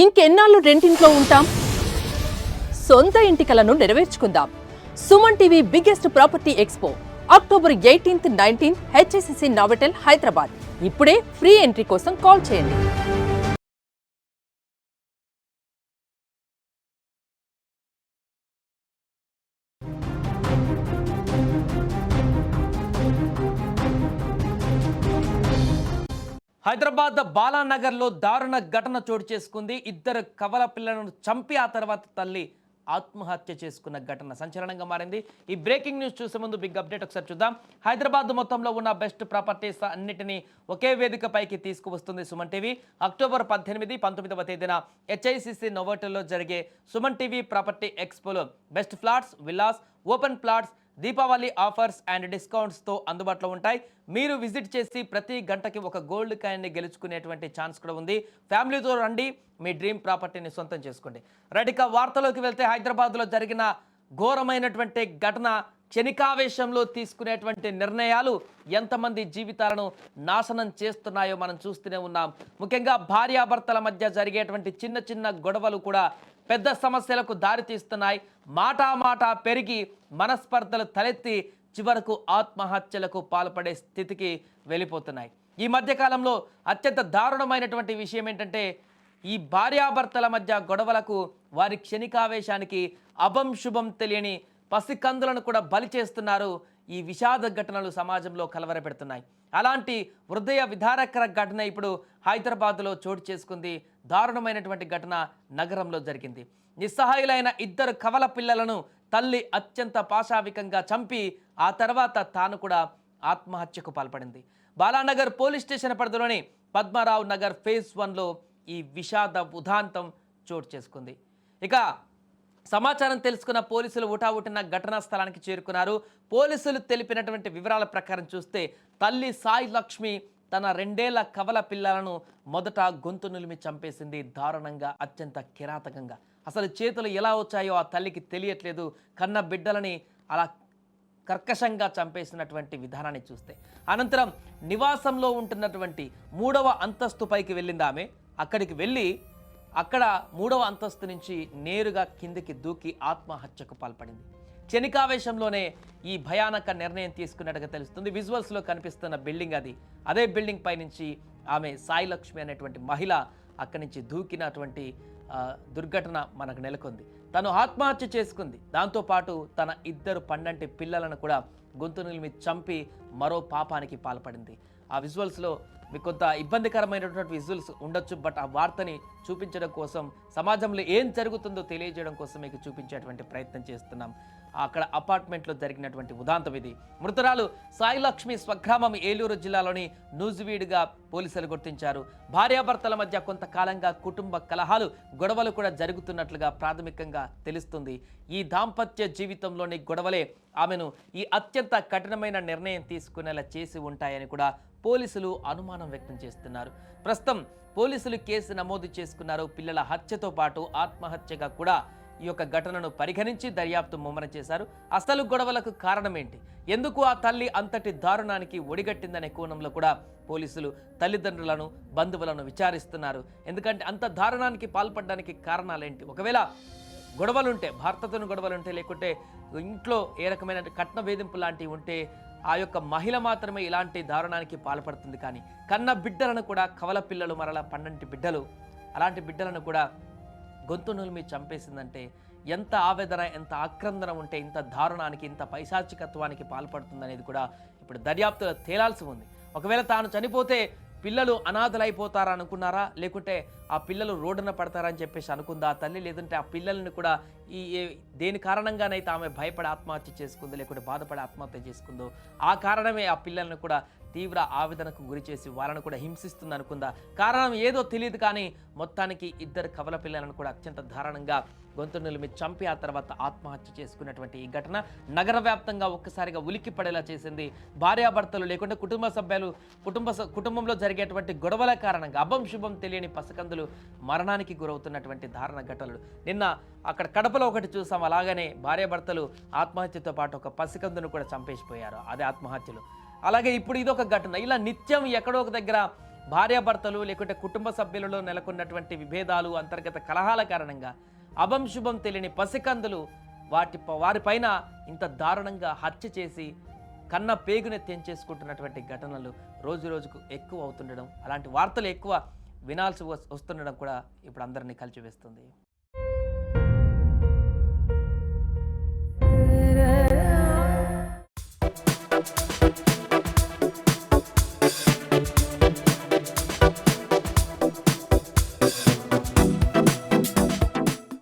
ఇంకెన్నాళ్ళు రెంటింట్లో ఉంటాం? సొంత ఇంటి కలను నెరవేర్చుకుందాం. Suman TV biggest property expo October 18th, 19th HSCC Novotel Hyderabad. ఇప్పుడే ఫ్రీ ఎంట్రీ కోసం కాల్ చేయండి. హైదరాబాద్ బాలానగర్లో దారుణ ఘటన చోటు చేసుకుంది. ఇద్దరు కవల పిల్లలను చంపి ఆ తర్వాత తల్లి ఆత్మహత్య చేసుకున్న ఘటన సంచలనంగా మారింది. ఈ బ్రేకింగ్ న్యూస్ చూసే ముందు బిగ్ అప్డేట్ ఒకసారి చూద్దాం. హైదరాబాద్ మొత్తంలో ఉన్న బెస్ట్ ప్రాపర్టీస్ అన్నిటినీ ఒకే వేదికపైకి తీసుకువస్తుంది సుమన్ టీవీ. అక్టోబర్ 18, 19వ తేదీన HICC నోవోటెల్లో జరిగే సుమన్ టీవీ ప్రాపర్టీ ఎక్స్పోలో best flats, villas, open plots, Deepavali offers and డిస్కౌంట్స్తో అందుబాటులో ఉంటాయి. మీరు విజిట్ చేసి ప్రతి గంటకి ఒక గోల్డ్ కాయిన్ని గెలుచుకునేటువంటి ఛాన్స్ కూడా ఉంది. ఫ్యామిలీతో రండి, మీ డ్రీమ్ ప్రాపర్టీని సొంతం చేసుకోండి. రైట్, ఇక వార్తలోకి వెళ్తే హైదరాబాద్లో జరిగిన ఘోరమైనటువంటి ఘటన, క్షణికావేశంలో తీసుకునేటువంటి నిర్ణయాలు ఎంతమంది జీవితాలను నాశనం చేస్తున్నాయో మనం చూస్తూనే ఉన్నాం. ముఖ్యంగా భార్యాభర్తల మధ్య జరిగేటువంటి చిన్న చిన్న గొడవలు కూడా పెద్ద సమస్యలకు దారితీస్తున్నాయి. మాట పెరిగి మనస్పర్ధలు తలెత్తి చివరకు ఆత్మహత్యలకు పాల్పడే స్థితికి వెళ్ళిపోతున్నాయి. ఈ మధ్యకాలంలో అత్యంత దారుణమైనటువంటి విషయం ఏంటంటే, ఈ భార్యాభర్తల మధ్య గొడవలకు, వారి క్షణికావేశానికి అభం శుభం తెలియని పసికందులను కూడా బలి చేస్తున్నారు. ఈ విషాద ఘటనలు సమాజంలో కలవరపెడుతున్నాయి. అలాంటి హృదయ విదారకర ఘటన ఇప్పుడు హైదరాబాద్లో చోటు చేసుకుంది. దారుణమైనటువంటి ఘటన నగరంలో జరిగింది. నిస్సహాయులైన ఇద్దరు కవల పిల్లలను తల్లి అత్యంత పాశావికంగా చంపి ఆ తర్వాత తాను కూడా ఆత్మహత్యకు పాల్పడింది. బాలానగర్ పోలీస్ స్టేషన్ పరిధిలోని పద్మారావు నగర్ ఫేజ్ 1లో ఈ విషాద ఉదాంతం చోటు చేసుకుంది. ఇక సమాచారం తెలుసుకున్న పోలీసులు ఉటావుటిన ఘటనా స్థలానికి చేరుకున్నారు. పోలీసులు తెలిపినటువంటి వివరాల ప్రకారం చూస్తే, తల్లి సాయి లక్ష్మి తన 2 ఏళ్ల కవల పిల్లలను మొదట గొంతు నులిమి చంపేసింది. దారుణంగా, అత్యంత కిరాతకంగా. అసలు చేతులు ఎలా వచ్చాయో ఆ తల్లికి తెలియట్లేదు. కన్న బిడ్డలని అలా కర్కశంగా చంపేసినటువంటి విధానాన్ని చూస్తే, అనంతరం నివాసంలో ఉంటున్నటువంటి 3వ అంతస్తు పైకి వెళ్ళింది ఆమె. అక్కడికి వెళ్ళి అక్కడ 3వ అంతస్తు నుంచి నేరుగా కిందికి దూకి ఆత్మహత్యకు పాల్పడింది. క్షణికావేశంలోనే ఈ భయానక నిర్ణయం తీసుకున్నట్టుగా తెలుస్తుంది. విజువల్స్లో కనిపిస్తున్న బిల్డింగ్ అది. అదే బిల్డింగ్ పై నుంచి ఆమె సాయి లక్ష్మి అనేటువంటి మహిళ అక్కడి నుంచి దూకినటువంటి దుర్ఘటన మనకు నెలకొంది. తను ఆత్మహత్య చేసుకుంది. దాంతోపాటు తన 2 పండంటి పిల్లలను కూడా గొంతు నిలిమి చంపి మరో పాపానికి పాల్పడింది. ఆ విజువల్స్లో మీకు కొంత ఇబ్బందికరమైనటువంటి విజువల్స్ ఉండొచ్చు, బట్ ఆ వార్తని చూపించడం కోసం, సమాజంలో ఏం జరుగుతుందో తెలియజేయడం కోసం మీకు చూపించేటువంటి ప్రయత్నం చేస్తున్నాం. అక్కడ అపార్ట్మెంట్లో జరిగినటువంటి ఉదాంతం ఇది. మృతురాలు సాయి లక్ష్మి స్వగ్రామం ఏలూరు జిల్లాలోని నూజివీడుగా పోలీసులు గుర్తించారు. భార్యాభర్తల మధ్య కొంతకాలంగా కుటుంబ కలహాలు, గొడవలు కూడా జరుగుతున్నట్లుగా ప్రాథమికంగా తెలుస్తుంది. ఈ దాంపత్య జీవితంలోని గొడవలే ఆమెను ఈ అత్యంత కఠినమైన నిర్ణయం తీసుకునేలా చేసి ఉంటాయని కూడా పోలీసులు అనుమానం వ్యక్తం చేస్తున్నారు. ప్రస్తుతం పోలీసులు కేసు నమోదు చేసుకున్నారు. పిల్లల హత్యతో పాటు ఆత్మహత్యగా కూడా ఈ యొక్క ఘటనను పరిగణించి దర్యాప్తు ముమ్మరం చేశారు. అసలు గొడవలకు కారణం ఏంటి, ఎందుకు ఆ తల్లి అంతటి దారుణానికి ఒడిగట్టిందనే కోణంలో కూడా పోలీసులు తల్లిదండ్రులను, బంధువులను విచారిస్తున్నారు. ఎందుకంటే అంత దారుణానికి పాల్పడడానికి కారణాలేంటి, ఒకవేళ గొడవలుంటే, భర్తతో గొడవలుంటే, లేకుంటే ఇంట్లో ఏ రకమైన కట్న వేధింపు లాంటివి ఉంటే ఆ యొక్క మహిళ మాత్రమే ఇలాంటి దారుణానికి పాల్పడుతుంది. కానీ కన్న బిడ్డలను కూడా, కవల పిల్లలు, మరలా పండంటి బిడ్డలు, అలాంటి బిడ్డలను కూడా గొంతు నులిమి చంపేసిందంటే ఎంత ఆవేదన, ఎంత ఆక్రందన ఉంటే ఇంత దారుణానికి, ఇంత పైశాచికత్వానికి పాల్పడుతుందనేది కూడా ఇప్పుడు దర్యాప్తులో తేలాల్సి ఉంది. ఒకవేళ తాను చనిపోతే పిల్లలు అనాథలైపోతారా అనుకున్నారా, లేకుంటే ఆ పిల్లలు రోడ్డున పడతారని చెప్పేసి అనుకుందా ఆ తల్లి, లేదంటే ఆ పిల్లల్ని కూడా దేని కారణంగానైతే ఆమె భయపడి ఆత్మహత్య చేసుకుందో, లేకుంటే బాధపడి ఆత్మహత్య చేసుకుందో ఆ కారణమే ఆ పిల్లల్ని కూడా తీవ్ర ఆవేదనకు గురి చేసి వాళ్ళను కూడా హింసిస్తుంది అనుకుందా. కారణం ఏదో తెలియదు, కానీ మొత్తానికి 2 కవల పిల్లలను కూడా అత్యంత దారుణంగా గొంతు నిలిమి చంపి ఆ తర్వాత ఆత్మహత్య చేసుకున్నటువంటి ఈ ఘటన నగర వ్యాప్తంగా ఒక్కసారిగా ఉలిక్కి పడేలా చేసింది. భార్యాభర్తలు, లేకుంటే కుటుంబ సభ్యులు, కుటుంబంలో జరిగేటువంటి గొడవల కారణంగా అభం శుభం తెలియని పసికందులు మరణానికి గురవుతున్నటువంటి దారుణ ఘటనలు. నిన్న అక్కడ కడపలో ఒకటి చూసాం. అలాగనే భార్యాభర్తలు ఆత్మహత్యతో పాటు ఒక పసికందును కూడా చంపేసిపోయారు, అదే ఆత్మహత్యలు. అలాగే ఇప్పుడు ఇదొక ఘటన. ఇలా నిత్యం ఎక్కడో ఒక దగ్గర భార్యాభర్తలు లేకుంటే కుటుంబ సభ్యులలో నెలకొన్నటువంటి విభేదాలు, అంతర్గత కలహాల కారణంగా అభం శుభం తెలియని పసికందులు వారిపైన ఇంత దారుణంగా హత్య చేసి కన్న పేగుని తెంచేసుకుంటున్నటువంటి ఘటనలు రోజు రోజుకు ఎక్కువ అవుతుండడం, అలాంటి వార్తలు ఎక్కువ వినాల్సి వస్తుండడం కూడా ఇప్పుడు అందరినీ కలిచివేస్తుంది.